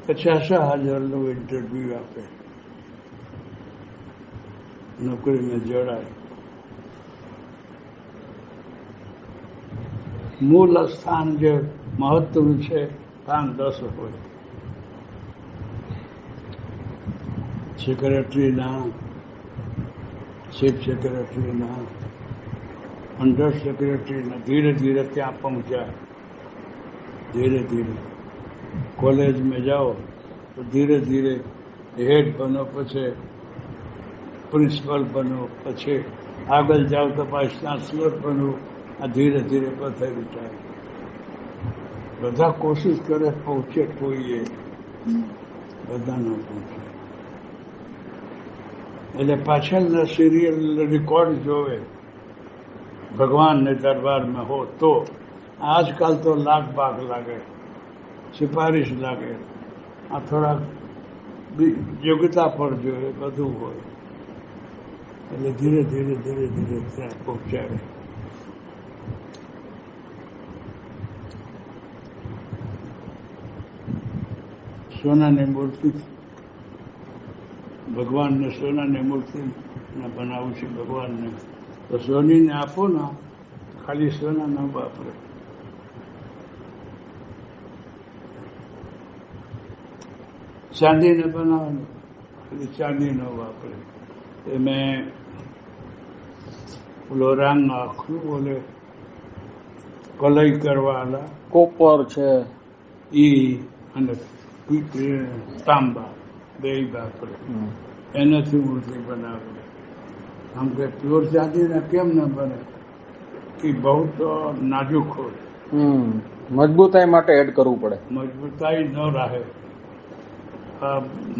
50,000 interview આપે, નોકરીમાં જોડાય. મૂળ સ્થાન જે મહત્વનું છે 5-10 હોય. સેક્રેટરીના, ચીફ સેક્રેટરીના, અંડર સેક્રેટરીના, ધીરે ધીરે ત્યાં પહોંચ્યા. ધીરે ધીરે કોલેજમાં જાઓ તો ધીરે ધીરે હેડ બનો, પછી પ્રિન્સિપલ બનો, પછી આગળ જાઓ તો પાછું ચાન્સલર બનો. આ ધીરે ધીરે પથારી થાય. બધા કોશિશ કરે પહોંચે, કોઈએ બધા ન પહોંચે. એટલે પાછળના સિરિયલ રેકોર્ડ જોવે ભગવાનને દરબારમાં હો તો. આજકાલ તો લાખ ભાગ લાગે, સિફારિશ લાગે. આ થોડાક યોગ્યતા પર જોઈએ, બધું હોય. એટલે ધીરે ધીરે ધીરે ધીરે ત્યાં પહોંચાડે. સોનાની મૂર્તિ, ભગવાનને સોનાની મૂર્તિ બનાવું છે ભગવાનને, તો સોનીને આપો ને, ખાલી સોના ન વાપરે. ચાંદીને બનાવવાનું, ખાલી ચાંદી ન વાપરે. એ મેં ઓલો રાંગ આખું બોલે કલઈ કરવાના, કોપર છે ઈ અને તાંબા બે વાપરે. એનાથી મૂર્તિ બનાવે. આમ કે પ્યોર ચાંદીના કેમ ન બને? એ બહુ તો નાજુક હોય. મજબૂતાઈ માટે એડ કરવું પડે. મજબૂતાઈ ન રહે,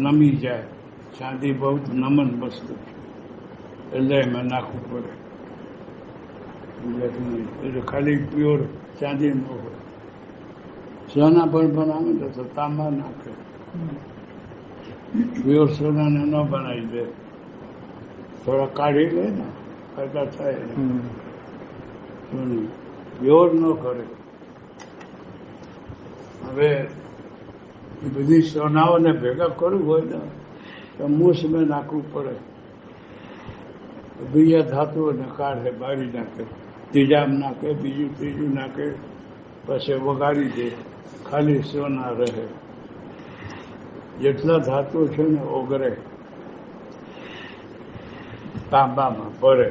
નમી જાય. ચાંદી બહુ નમન વસ્તુ છે, એટલે એમાં નાખવું પડે. એટલે ખાલી પ્યોર ચાંદી ન હોય. સોના પણ બનાવે ને તો તાંબા નાખે. પ્યોર સોનાને ન બનાવી દે, થોડા કાઢી લે ને, ફાયદા થાય. સોનું પ્યોર ન કરે. હવે એ બધી સોનાઓને ભેગા કરવું હોય ને તો મૂસમાં નાખવું પડે. બીજા ધાતુઓને કાઢે, બાળી નાખે, ત્રીજામાં નાખે, બીજું ત્રીજું નાખે, પછી વગાડી દે. ખાલી સોના રહે. જેટલા ધાતુઓ છે ને ઓગરે, તાંબામાં ભરે.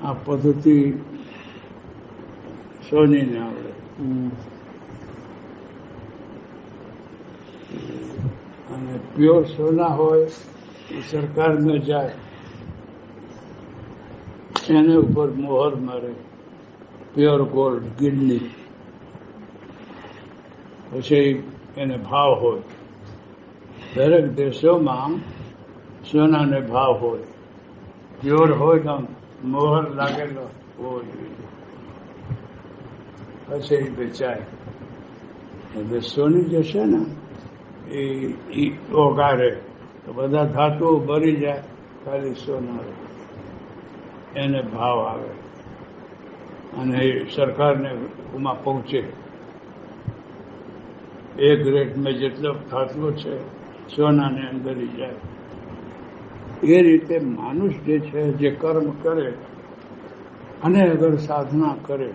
આ પદ્ધતિ સોનીને આવડે. અને પ્યોર સોના હોય એ સરકારમાં જાય, એને ઉપર મોહર મારે, પ્યોર ગોલ્ડ ગિલ્ડની. પછી એને ભાવ હોય. દરેક દેશોમાં સોનાને ભાવ હોય. પ્યોર હોય તો મોહર લાગેલો હોવો જોઈએ, પછી વેચાય. એટલે સોની જે છે ને એ ઓગારે તો બધા ધાતુઓ ભરી જાય, ખાલી સોના રહે. એને ભાવ આવે અને એ સરકારને ઉમાં પહોંચે. એક રેટમાં જેટલો ધાતુઓ છે સોનાને અંદર જાય. એ રીતે માણસ જે છે, જે કર્મ કરે અને અગર સાધના કરે,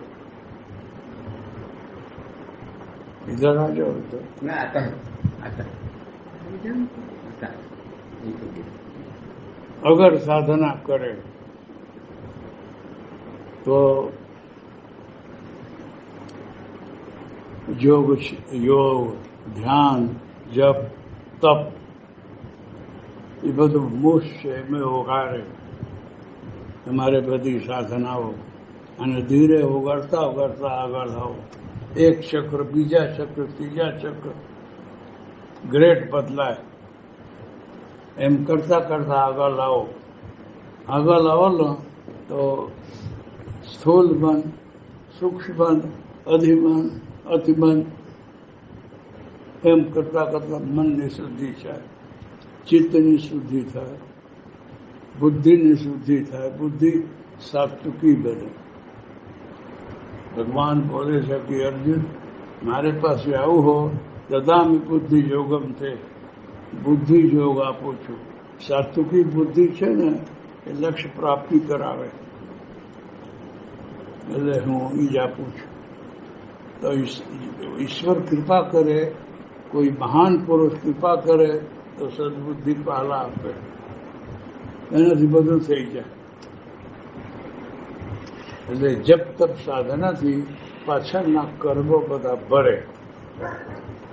इधर आ जाओ तो अगर साधना करे तो योग ध्यान जप तप એ બધું મૂસ છે એમાં ઓગાળે તમારે બધી સાધનાઓ. અને ધીરે ઓગાળતા ઓગાળતા આગળ આવો. એક ચક્ર, બીજા ચક્ર, ત્રીજા ચક્ર, ગ્રેડ બદલાય. એમ કરતા કરતા આગળ આવો. આગળ આવો ને તો સ્થૂલ મન, સૂક્ષ્મ મન, અધિમન, અતિમન, એમ કરતા કરતા મનની શુદ્ધિ થાય, ચિત્તની શુદ્ધિ થાય, બુદ્ધિની શુદ્ધિ થાય. બુદ્ધિ સાત્વિકી બને. ભગવાન બોલે છે કે અર્જુન, મારે પાસે આવું હો દદામી બુદ્ધિ યોગમ તે બુદ્ધિ યોગ આપું છું. સાત્વિકી બુદ્ધિ છે ને એ લક્ષ્ય પ્રાપ્તિ કરાવે, એટલે હું એ જ આપું છું. તો ઈશ્વર કૃપા કરે, કોઈ મહાન પુરુષ કૃપા કરે તો સદબુદ્ધિ પહેલા આપે, એનાથી બધું થઈ જાય. એટલે જપ તપ સાધનાથી પાછળના કર્મો બધા ભરે,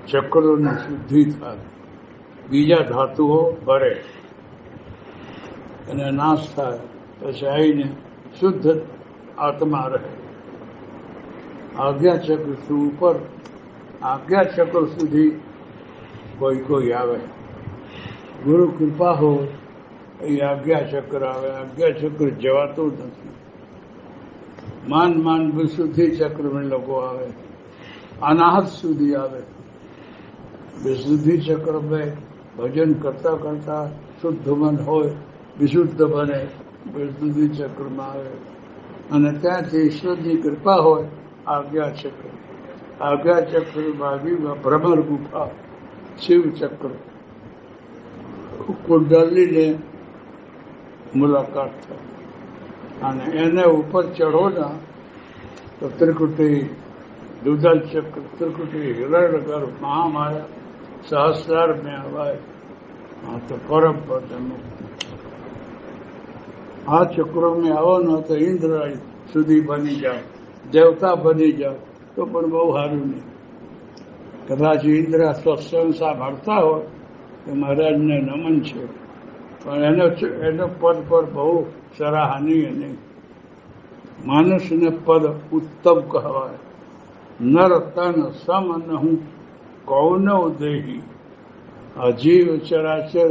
ચક્રોની શુદ્ધિ થાય, બીજા ધાતુઓ ભરે અને નાશ થાય, પછી આવીને શુદ્ધ આત્મા રહે. આજ્ઞા ચક્રથી ઉપર આજ્ઞા ચક્ર સુધી કોઈ કોઈ આવે. ગુરુ કૃપા હોય એ આજ્ઞા ચક્ર આવે. આજ્ઞા ચક્ર જવાતું નથી. માંડ વિશુદ્ધિ ચક્ર में લોકો આવે, અનાહત સુધી આવે. વિશુદ્ધિ ચક્ર में ભજન કરતા કરતા શુદ્ધ મન હોય, વિશુદ્ધ બને, વિશુદ્ધિ ચક્રમાં આવે અને ત્યાંથી ઈશ્વરની કૃપા હોય આજ્ઞા ચક્ર. આજ્ઞા ચક્ર બાજુમાં ભ્રમર ગુફા શિવ ચક્ર, કુંડલીને મુલાકાત થાય અને એને ઉપર ચઢો ના તો ત્રિકુટી, દુદલ ચક્ર, ત્રિકુટી, હિરણ્યગર્ભ, મહામાયા, સહસ્રાર में आवाय. हाँ तो परम पद मुक्ति. આ ચક્રો में આવો ને તો ઇન્દ્ર સુધી બની જાઓ, દેવતા બની જાઓ તો પણ બહુ સારું નહીં. કદાચ ઇન્દ્ર સત્સંગ સાંભળતા હોય તો મહારાજને નમન છે, પણ એનો પદ પર બહુ સરાહનીય નહીં. માનુષને પદ ઉત્તમ કહેવાય. નર તન સમ નહું કૌનવ દેહી, અજીવ ચરાચર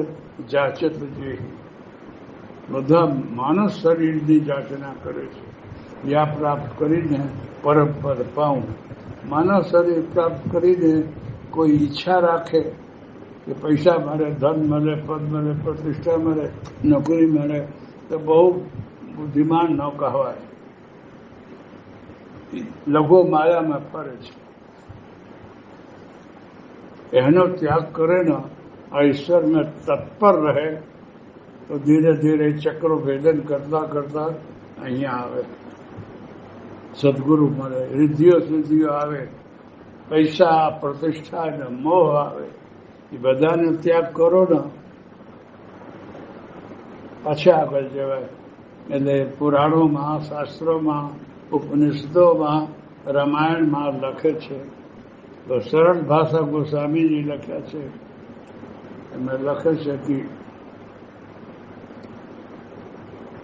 જાચત જેહી. બધા માનસ શરીરની જાચના કરે છે. યા પ્રાપ્ત કરીને પરમ પદ પાઉં. માનવ શરીર પ્રાપ્ત કરીને કોઈ ઈચ્છા રાખે કે પૈસા મળે, ધન મળે, પદ મળે, પ્રતિષ્ઠા મળે, નોકરી મળે તો બહુ બુદ્ધિમાન ન કહેવાય. લઘુ માયામાં ફરે છે. એનો ત્યાગ કરે ને આ ઈશ્વરમાં તત્પર રહે તો ધીરે ધીરે ચક્રો ભેદન કરતા કરતા અહીંયા આવે. સદગુરુ મળે, રિદ્ધિઓ સિદ્ધિઓ આવે, પૈસા, પ્રતિષ્ઠા ને મોહ આવે. એ બધાનો ત્યાગ કરો ને પાછા આગળ જવાય. એટલે પુરાણોમાં, શાસ્ત્રોમાં, ઉપનિષદોમાં, રામાયણમાં લખે છે. તો સરળ ભાષા ગોસ્વામીજી લખ્યા છે. એમાં લખે છે કે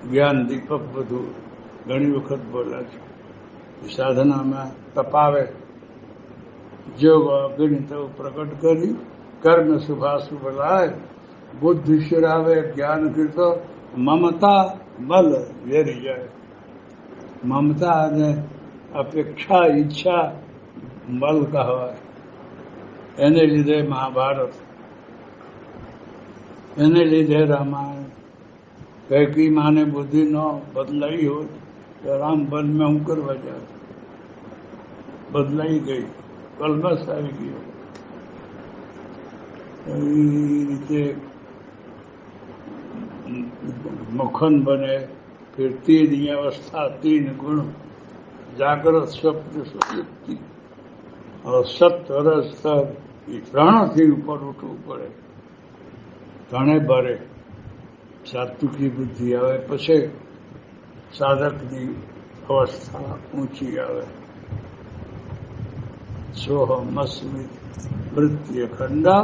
જ્ઞાન દીપક બધું ઘણી વખત બોલ્યા છે. સાધનામાં તપાવે, જોગ અગણિત પ્રકટ કરી, કર્મ શુભાશુભ લાય, બુદ્ધિ શિરાવે, જ્ઞાન કીર્તો, મમતા બલ વેરી જાય. મમતા અને અપેક્ષા, ઈચ્છા બલ કહેવાય. એને લીધે મહાભારત, એને લીધે રામાયણ. કૈકી માને બુદ્ધિ ન બદલાઈ હોત તો રામ વનમાં હું કરવા જાય. બદલાઈ ગઈ, કલમસ આવી ગયો. એ રીતે મખન બને. फिर 3 अवस्था, 3 गुण, जागृत, स्वप्न, सुषुप्ति और सत्य रस तब. એ ત્રણથી ઉપર ઉઠવું પડે. ત્રણે ભરે. સાત્વિકી બુદ્ધિ આવે પછી સાધકની અવસ્થા ઊંચી આવે. સોહમસ્મિત વૃત્ય ખંડા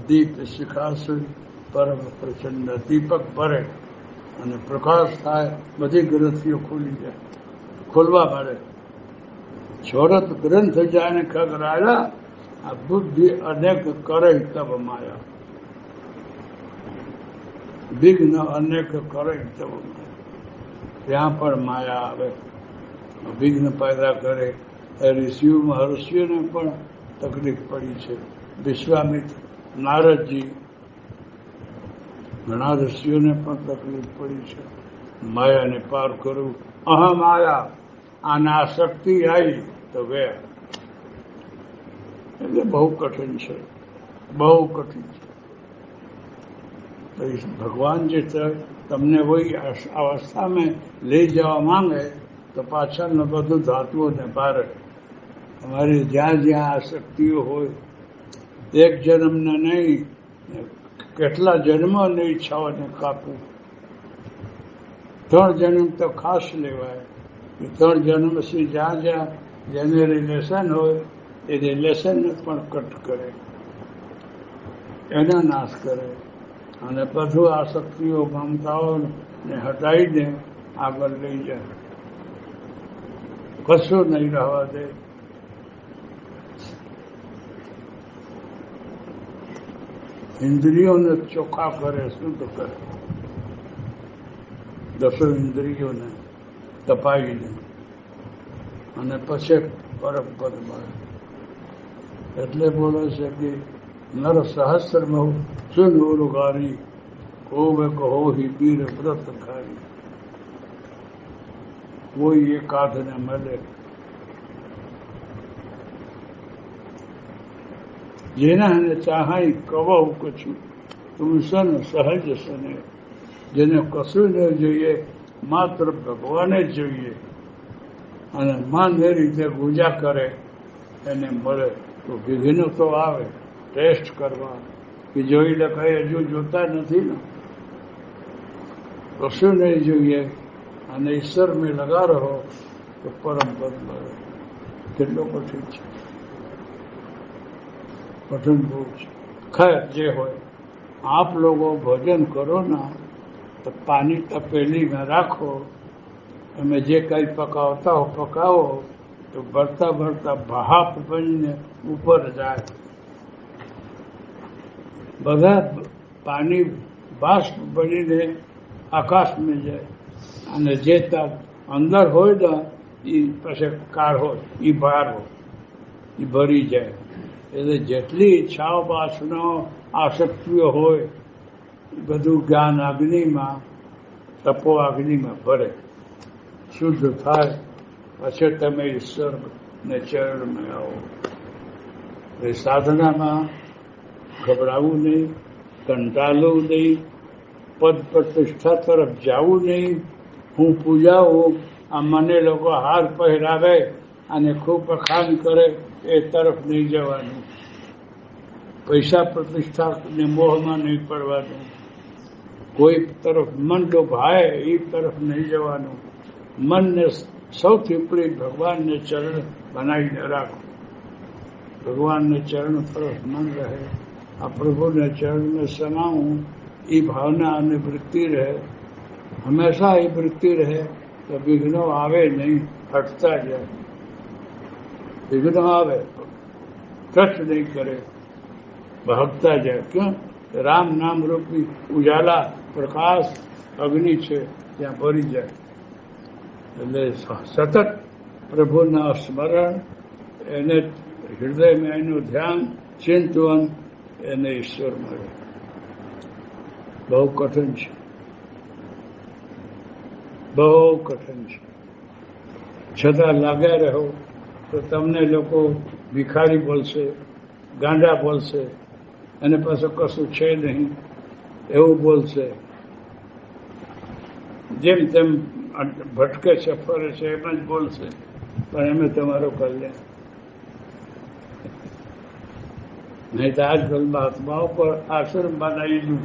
દીપ શિખાસુ પરમ પ્રચંડ. દીપક ભરે અને પ્રકાશ થાય, બધી ગ્રંથિઓ ખુલી જાય, ખોલવા મળે. છોડત ગ્રંથ જાણે ખગરાયા, આ બુદ્ધિ અનેક કરે તબ માયા. વિઘ્ન અનેક કરે તબ માયા. ત્યાં પણ માયા આવે, વિઘ્ન પેદા કરે. ઋષિઓ મહર્ષિઓને પણ તકલીફ પડી છે. વિશ્વામિત્ર, નારદજી, ઘણા ઋષિઓને પણ તકલીફ પડી છે. માયાને પાર કરવું. અહમાયા, આને આસક્તિ આવી તો વે એટલે બહુ કઠિન છે, બહુ કઠિન છે. तो इस भगवान जी તમને वही अवस्था में લઈ જવા માંગે તો પાછળનું બધું ધાતુઓને ભારે. તમારી જ્યાં જ્યાં આસક્તિઓ હોય, એક જન્મને નહીં, કેટલા જન્મોની ઈચ્છાઓને કાપવું. 3 જન્મ તો ખાસ લેવાય. એ 3 જન્મ પછી જ્યાં જ્યાં જેને રિલેશન હોય એ રિલેશનને પણ કટ કરે, એનો નાશ કરે અને બધું આસક્તિઓ મમતાઓને હટાવીને આગળ લઈ જાય, કશું નહીં રહેવા દે. ઇન્દ્રિયોને ચોખ્ખા કરે, શુદ્ધ કરે, 10 ઇન્દ્રિયોને તપાવીને અને પછી પરમ પદ મળે. એટલે બોલે છે કે નર સહસ્ર મહુ સુન ઉરુગારી કોવે કહો હિ પીર વ્રત ખારી. કોઈ એકાદને મળે જેના એને ચાહાઈ કવહુ કછું તું સન સહજ સને. જેને કશું ન જોઈએ, માત્ર ભગવાને જ જોઈએ અને માન્ય રીતે પૂજા કરે એને મળે. તો વિઘ્ન તો આવે ટેસ્ટ કરવા કે જોઈ લે, કઈ હજુ જોતા નથી ને, કશું નહીં જોઈએ અને ઈશ્વર મેં લગા રહો તો પરમ પદ મળે. કેટલો કઠિન છે, કઠિન બહુ છે. ખૈર જે હોય, આપ લોકો ભોજન કરો ના તો પાણી તપેલીમાં રાખો, તમે જે કંઈ પકાવતા હો પકાવો તો ભરતા ભરતા ભાપ બનીને ઉપર જાય. બધા પાણી બાષ્પ બનીને આકાશમાં જાય અને જે અંદર હોય ને એ પછી કાર હોય, એ બહાર હોય, એ ભરી જાય. એટલે જેટલી ઈચ્છાઓ વાસનાઓ આસક્તિઓ હોય એ બધું જ્ઞાન અગ્નિમાં, તપો અગ્નિમાં ભરે, શુદ્ધ થાય. પછી તમે ઈશ્વરને ચરણમાં આવો. એ સાધનામાં ગભરાવું નહીં, કંટાળવું નહીં, પદ પ્રતિષ્ઠા તરફ જવું નહીં. હું પૂજાવું, આ મને લોકો હાર પહેરાવે અને ખૂબ વખાણ કરે એ તરફ નહીં જવાનું. પૈસા પ્રતિષ્ઠા ને મોહમાં નહીં પડવાનું. કોઈ તરફ મન લોભાય એ તરફ નહીં જવાનું. મનને સૌથી ઉપરી ભગવાનને ચરણ બનાવીને રાખો. ભગવાનને ચરણ તરફ મન રહે, આ પ્રભુને ચરણને સમાવું, એ ભાવના અને વૃત્તિ રહે. હંમેશા એ વૃત્તિ રહે તો વિઘ્નો આવે નહીં, હટતા જાય. વિઘ્નો આવે કષ્ટ નહીં કરે, ભાગતા જાય. ક્યાં? રામ નામ રૂપી ઉજાલા પ્રકાશ અગ્નિ છે, ત્યાં ભરી જાય. એટલે સતત પ્રભુના સ્મરણ, એને હૃદયમાં એનું ધ્યાન, ચિંતન, એને ઈશ્વર મળે. બહુ કઠિન છે, બહુ કઠિન છે. છતાં લાગ્યા રહો તો તમને લોકો ભિખારી બોલશે, ગાંડા બોલશે, અને પાછું કશું છે નહીં એવું બોલશે. જેમ તેમ ભટકે છે, ફરે છે, એમ જ બોલશે, પણ એમે તમારું કલ્યાણ. નહીં તો આજકાલ મહાત્માઓ પર આશ્રમ બનાવેલું,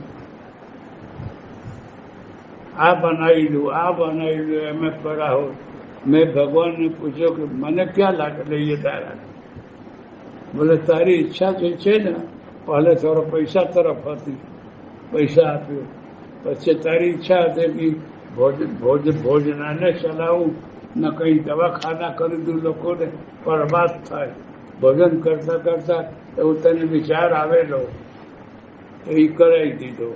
આ બનાવેલું, આ બનાવેલું, એમ કરાવો. મેં ભગવાનને પૂછ્યો કે મને ક્યાં લાગે લઈએ તારા? બોલે તારી ઈચ્છા જે છે ને, પહેલે થોડો પૈસા તરફ હતી, પૈસા આપ્યો. પછી તારી ઈચ્છા હતી કે ભોજનાને ચલાવું ને કંઈ દવાખાના કરી દઉં, લોકોને બરબાદ થાય. ભોજન કરતા કરતા એવું તને વિચાર આવેલો, એ કરાવી દીધો.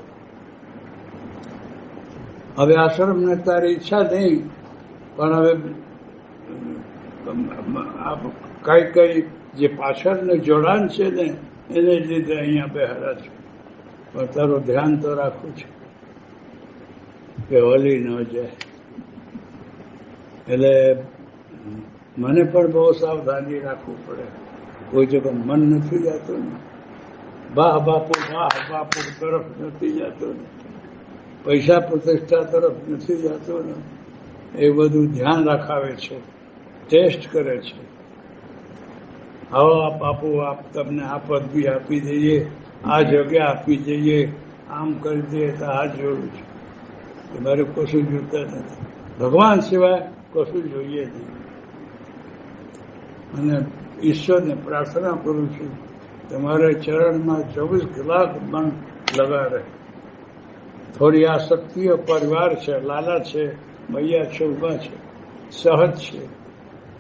હવે આશ્રમને તારી ઈચ્છા નહીં, પણ હવે કઈ કઈ જે પાછળનું જોડાણ છે ને એને લીધે અહીંયા બેહારા છે. પણ તારું ધ્યાન તો રાખવું છે કે હલી ન જાય. એટલે મને પણ બહુ સાવધાની રાખવું પડે. કોઈ જગ્યા મન નથી જતું ને, વાહ બાપુ તરફ નથી જતો ને, પૈસા પ્રતિષ્ઠા તરફ નથી જતો ને, એ બધું ધ્યાન રાખાવે છે, ટેસ્ટ કરે છે. આવો બાપુ આપ તમને આ પદવી આપી દઈએ, આ જગ્યા આપી દઈએ, આમ કરી દઈએ તો આ જોયું છે. મારે કશું જોતા નથી, ભગવાન સિવાય કશું જોઈએ નહીં. અને ઈશ્વરને પ્રાર્થના કરું છું તમારે ચરણમાં 24 કલાક મન લગાડે. થોડી આસક્તિઓ પરિવાર છે, લાલા છે, મૈયા છે, ઉભા છે, સહજ છે,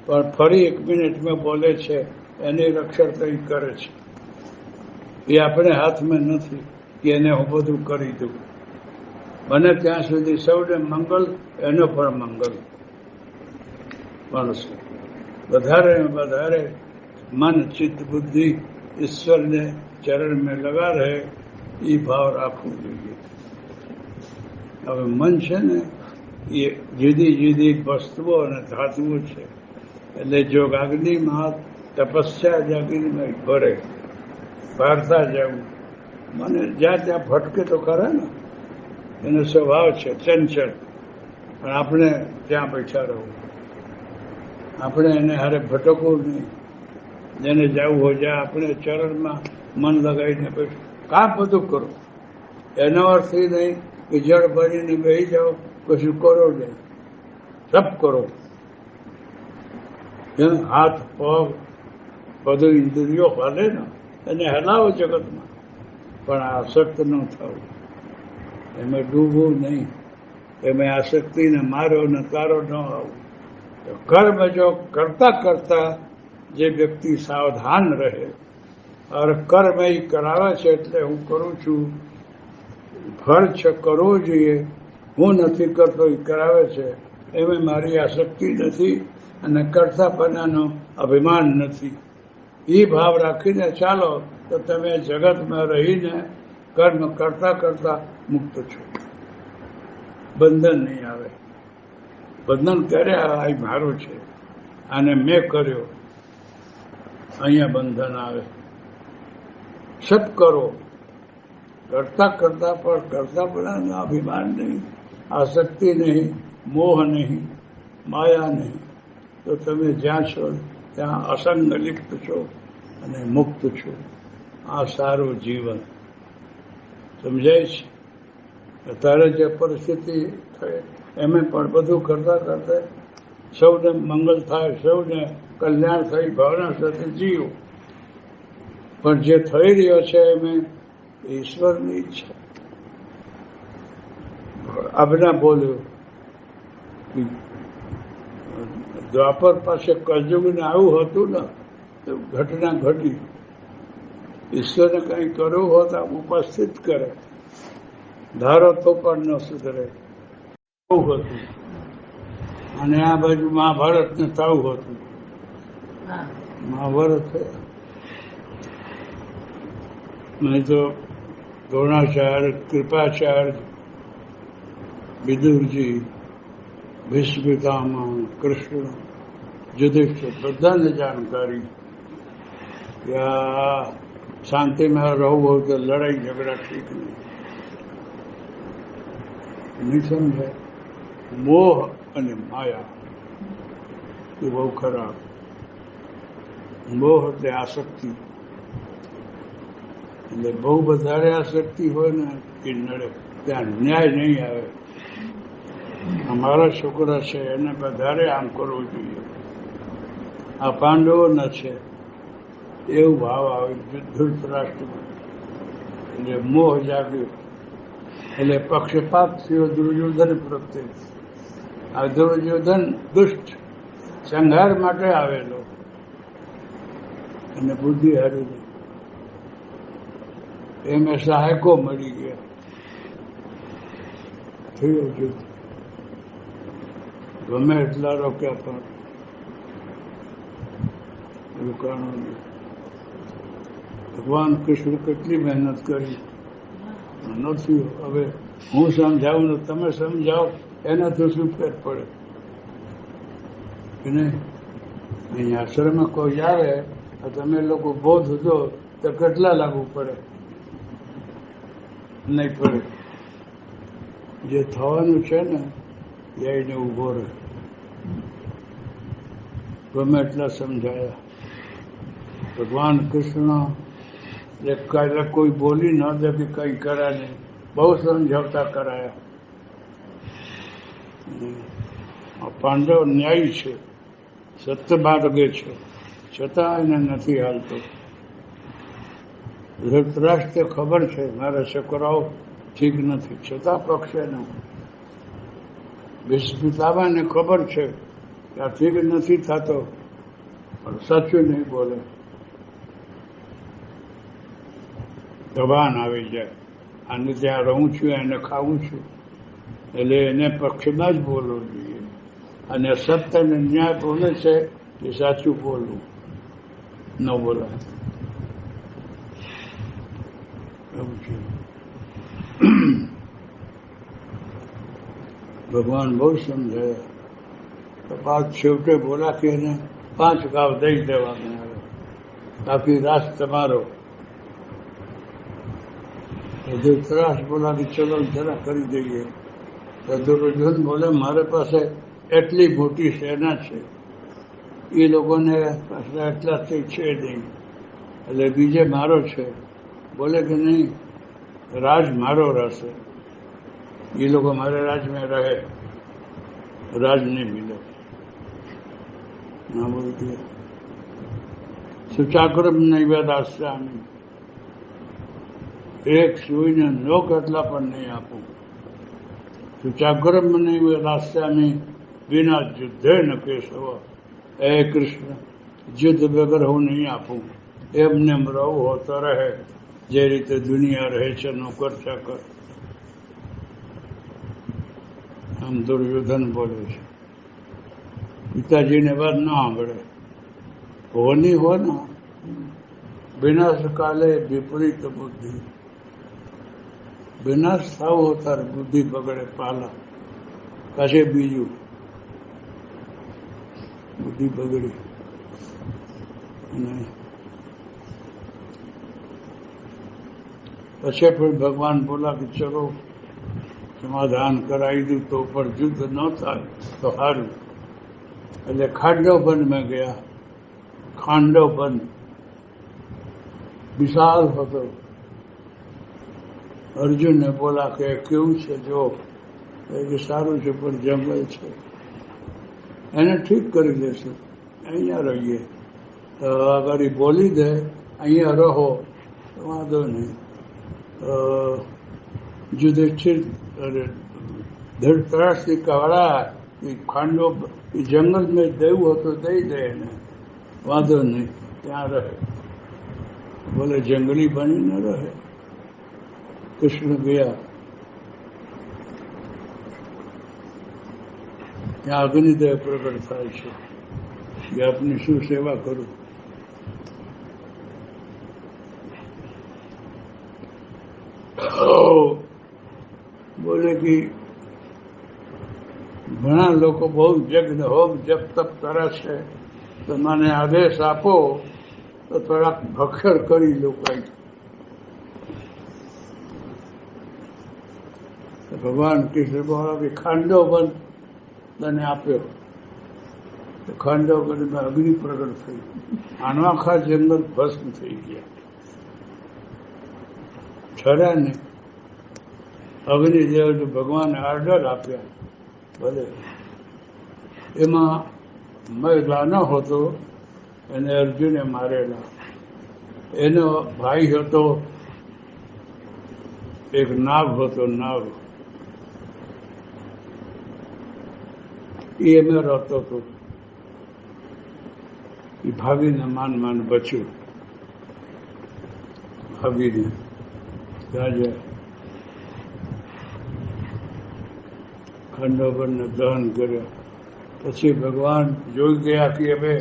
પણ ફરી 1 મિનિટમાં બોલે છે, એની રક્ષા કંઈ કરે છે. એ આપણે હાથમાં નથી કે એને હું બધું કરી દઉં. બને ત્યાં સુધી સૌને મંગલ, એનો પણ મંગલ મળશે. વધારે વધારે મન ચિત્ત બુદ્ધિ ઈશ્વરને ચરણ में लगा રહે, એ ભાવ રાખવું જોઈએ. હવે મન છે ને એ જુદી જુદી વસ્તુઓ અને ધાતુઓ છે. એટલે જોગાગ્નિમાં તપસ્યા જાગીને ભરે, ભારતા જવું. મને જ્યાં ત્યાં ભટકે તો ખરા ને, એનો સ્વભાવ છે ચંચળ, પણ આપણે ત્યાં બેઠા રહવું. આપણે એને હારે ભટકવું નહીં. જેને જવું હોય જ્યાં આપણે ચરણમાં મન લગાવીને બેઠું કામ બધું કરો. એનો અર્થ એ નહીં કે જળ ભરીને બેસી જાઓ, કશું કરો નહીં. સબ કરો. હાથ પગ બધું ઇન્દ્રિયો હાલે ને એને હલાવો જગતમાં, પણ આસક્ત ન થવું, એમાં ડૂબવું નહીં. એમાં આસક્તિને મારો ને તારો ન આવું. કર્મ જો કરતા કરતા જે વ્યક્તિ સાવધાન રહે, और કર્મ એ કરાવે છે એટલે હું કરું છું, ફળ છે કરવો જોઈએ, હું નથી કરતો એ કરાવે છે, એમાં મારી આસક્તિ નથી અને કરતાપણાનો અભિમાન નથી. એ ભાવ રાખીને ચાલો તો તમે જગતમાં રહીને કર્મ કરતા કરતા મુક્ત છો. બંધન નહીં આવે. બંધન ક્યારે આ મારું છે અને મેં કર્યો, અહીંયા બંધન આવે. સબ કરો, કરતા કરતા પણ કરતાપણાનો અભિમાન નહીં, આસક્તિ નહીં, મોહ નહીં, માયા નહીં, તો તમે જ્યાં છો ત્યાં અસંગ લિપ્ત છો અને મુક્ત છો. આ સારું જીવન. સમજાય છે? અત્યારે જે પરિસ્થિતિ થઈ એમ પણ બધું કરતા કરતા સૌને મંગલ થાય, સૌને કલ્યાણ થઈ ભાવના સાથે જીવો. પણ જે થઈ રહ્યો છે એમ ઈશ્વરની ઈચ્છા. અબના બોલ્યો દ્વાપર પાસે કલયુગને આવું હતું ને તો ઘટના ઘટી. ઈશ્વરને કંઈ કરવું હોત આમ ઉપસ્થિત કરે, ધારો તો પણ ન સુધરે આવું હતું. અને આ બાજુ મહાભારતને તાવું હતું. મહાભારત નહીં તો દ્રોણાચાર્ય, કૃપાચાર્ય, વિદુરજી, ભીષ્મ પિતામહ, કૃષ્ણ, યુધિષ્ઠિર બધાને જાણકારી કે આ શાંતિમાં રહેવું હોય તો લડાઈ ઝઘડા ઠીક નહીં સમજાય. મોહ અને માયા એ બહુ ખરાબ. મોહ એટલે આસક્તિ, એટલે બહુ વધારે આસક્તિ હોય ને એ નડે. ત્યાં ન્યાય નહીં આવે. અમારા છોકરા છે એને વધારે આમ કરવું જોઈએ, આ પાંડવોના છે એવું ભાવ આવે. ધૃતરાષ્ટ્રમાં એટલે મોહ જાગ્યો, એટલે પક્ષપાત થયો દુર્યોધન પ્રત્યે. આ દુર્યોધન દુષ્ટ સંહાર માટે આવેલો અને બુદ્ધિ હારી ગઈ. એમને સહાયકો મળી ગયા. થયો યુદ્ધ. ગમે એટલા રોક્યા પણ રોકાણો નહીં. ભગવાન કૃષ્ણ કેટલી મહેનત કરી નથી. હવે હું સમજાવું ને તમે સમજાવો એનાથી શું ફેર પડે કે નહીં? અહીં આશ્રમમાં કોઈ આવે તમે લોકો બોધ દો તો કેટલા લાગુ પડે? નહીં પડે. જે થવાનું છે ને એને ઊભો રહે. ગમે એટલા સમજાયા. ભગવાન કૃષ્ણ કોઈ બોલી ન દે કે કંઈ કર્યા નહીં. બહુ સમજાવતા કરાયા. પાંડવ ન્યાયી છે, સત્ય માર્ગે છે, છતાં એને નથી હાલતો. ધૃતરાષ્ટ્ર ખબર છે મારા છોકરાઓ ઠીક નથી, છતાં પક્ષે ન. ભીષ્મપિતામાને ખબર છે કે આ ઠીક નથી થતો, પણ સાચું નહીં બોલે. દબાણ આવી જાય. અને ત્યાં રહું છું, એને ખાવું છું, એટલે એને પક્ષમાં જ બોલવું જોઈએ. અને સત્ય અને ન્યાય બોલે છે એ સાચું બોલવું, ન બોલાય. એવું છે. ભગવાન બહુ સમજાયા. તો પાછ છેવટે બોલા કે એને 5 ગાવ દઈ દેવાના આવે, બાકી રાસ તમારો. ધૃતરાસ બોલા કે ચલો જરા કરી દઈએ. તો દુર્યોધન બોલે મારે પાસે એટલી મોટી સેના છે, એ લોકોને પાસે એટલાથી છે નહીં, એટલે બીજે મારો છે. બોલે કે નહીં, રાજ મારો રહેશે. એ લોકો મારે રાજમાં રહે, રાજ નહીં મિલે. ના બોલતી સુચાક્રમ નૈવેદાસ્યામી, એક સુઈને નોક એટલા પણ નહીં આપું. સુચાગ્રમ નૈવેદાસ્યામી વિના યુદ્ધે ન કેશવ. હે કૃષ્ણ, યુદ્ધ વગર હું નહીં આપું. એમને રહું હોતો રહે, જે રીતે દુનિયા રહે છે નોકર ચાકર. આમ દુર્યોધન બોલે છે. પિતાજીને વાત ન સાંભળે. હોની હો ને વિનાશ કાલે વિપરીત બુદ્ધિ. વિનાશ થાવ હો તાર બુદ્ધિ બગડે પાલા, કશે બીજું બુદ્ધિ બગડી. અને પછી પણ ભગવાન બોલા કે ચલો સમાધાન કરાવી દઉં તો પણ યુદ્ધ ન થાય તો સારું. એટલે ખાંડવવનમાં ગયા. ખાંડવવન વિશાળ હતો. અર્જુનને બોલા કે કેવું છે જો? કે સારું છે પણ જંગલ છે, એને ઠીક કરી દેશું, અહીંયા રહીએ. તો અગર એ બોલી દે અહીંયા રહો તો વાંધો નહીં. યુધિષ્ઠિર ધૃતરાષ્ટ્રથી કવડા એ ખાંડો એ જંગલમાં દેવું હતું દઈ દે એને, વાંધો નહીં, ત્યાં રહે. બોલે જંગલી બની ન રહે. કૃષ્ણ ગયા. ત્યાં અગ્નિદેવ પ્રગટ થાય છે કે આપની શું સેવા કરું. બોલે કે ઘણા લોકો બહુ યજ્ઞ હોમ જપ તપ કરે છે, તો મને આદેશ આપો તો થોડાક ભક્ષર કરી લો કઈ. ભગવાન કૃષ્ણ બોલા ખાંડવવન તને આપ્યો. ખાંડવવનમાં અગ્નિ પ્રગટ થઈ. આનો આખા જંગલ ભસ્મ થઈ ગયા. છરા ને અગ્નિદેવને ભગવાને ઓર્ડર આપ્યા. ભલે એમાં મહિલાનો હતો, એને અર્જુને મારેલા. એનો ભાઈ હતો એક નાગ હતો, નાગ. એ એમાં રહેતો હતો. એ ભાગીને માન બચ્યું. ભાગીને રાજા ખંડોબરને દહન કર્યા. પછી ભગવાન જોઈ ગયા કે હવે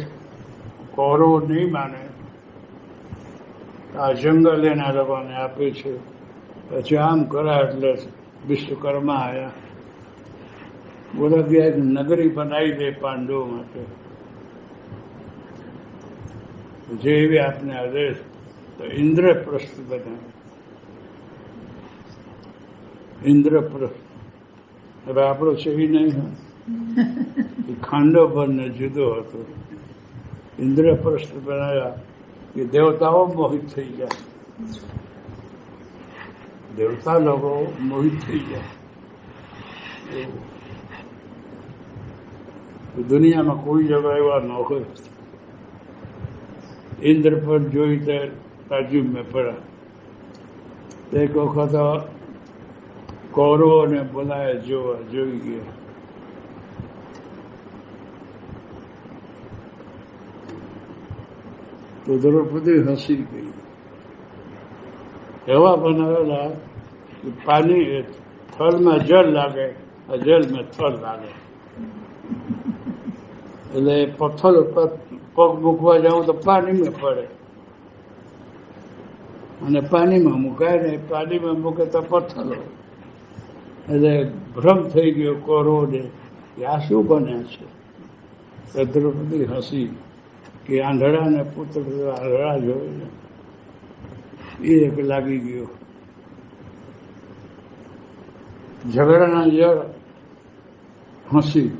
કૌરવો નહીં માને, આ જંગલ એના લોકોને આપે છે. પછી આમ કરાય એટલે વિશ્વકર્મા આવ્યા. બોલા કે એક નગરી બનાવી દે પાંડવો માટે. જે એવી આપને આદેશ તો ઇન્દ્રપ્રસ્થ બને. ઇન્દ્રપ્રસ્થ હવે આપણો છે એ નહીં હોય, એ ખાંડોબરને જુદો હતો. ઇન્દ્રપ્રસ્થ બનાવ્યા કે દેવતાઓ મોહિત થઈ ગયા, દેવતા લોકો મોહિત થઈ ગયા. દુનિયામાં કોઈ જગા એવા ન હોય. ઇન્દ્ર પર જોઈ તે તાજુબ મેં પડ્યા. એક વખત કૌરવોને બોલાયા જોવા, જોઈ ગયા. તો દ્રૌપદી હસી ગઈ. એવા બનાવેલા કે પાણી થલમાં જળ લાગે, જળમાં થલ લાગે. એટલે પથ્થર ઉપર પગ મૂકવા જાઉં તો પાણીમાં પડે, અને પાણીમાં મુકાય ને પાણીમાં મૂકે તો પથ્થરો. એટલે ભ્રમ થઈ ગયો કૌરવોને કે આ શું બન્યા છે. તો દ્રૌપદી હસી કે આંધળાને પુત્ર આંધળા જોઈને એ એક લાગી ગયો. ઝઘડાના જળ હસી,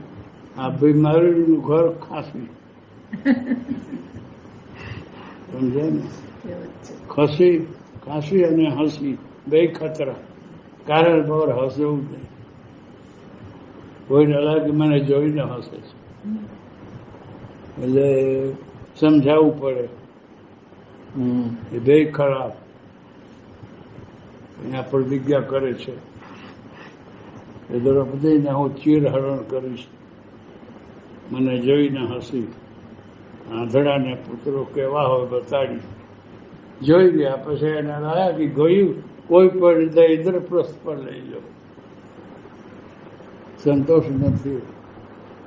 આ બીમારીનું ઘર ખાંસી. સમજાય ને? ખસી, ખાંસી અને હસી બે ખતરા. કારણ બરાબર હસવું નહીં. કોઈને લાગે મને જોઈને હસે છે, એટલે સમજાવવું પડે. એ બે ખરાબ એના પ્રતિજ્ઞા કરે છે. એ દ્રૌપદીને હું ચીરહરણ કરીશ, મને જોઈને હસી. આંધળાને પુત્રો કેવા હોય બતાડી. જોઈ ગયા પછી એને લાયા કે ગયું કોઈ પણ રીતે ઇન્દ્રપ્રસ્થ પર લઈ લો. સંતોષ નથી.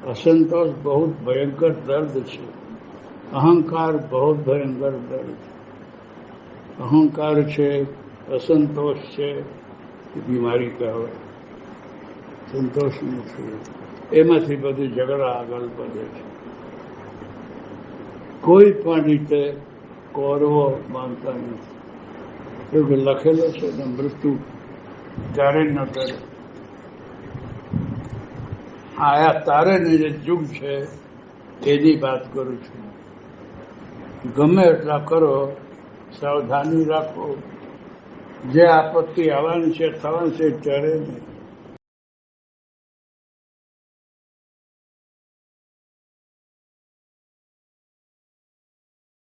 असंतोष बहुत भयंकर दर्द છે. અહંકાર बहुत ભયંકર દર્દ. અહંકાર છે, અસંતોષ છે, એ બીમારી કહેવાય. સંતોષ નથી. એમાંથી બધું ઝઘડા આગળ વધે છે. કોઈ પણ રીતે કૌરવો માનતા નથી. એવું લખેલો છે ને, મૃત્યુ ત્યારે ન કરે. આયા તારેને જે યુગ છે એની વાત કરું છું. ગમે એટલા કરો, સાવધાની રાખો. જે આપત્તિ આવવાની છે થવાની છે ત્યારે નહીં.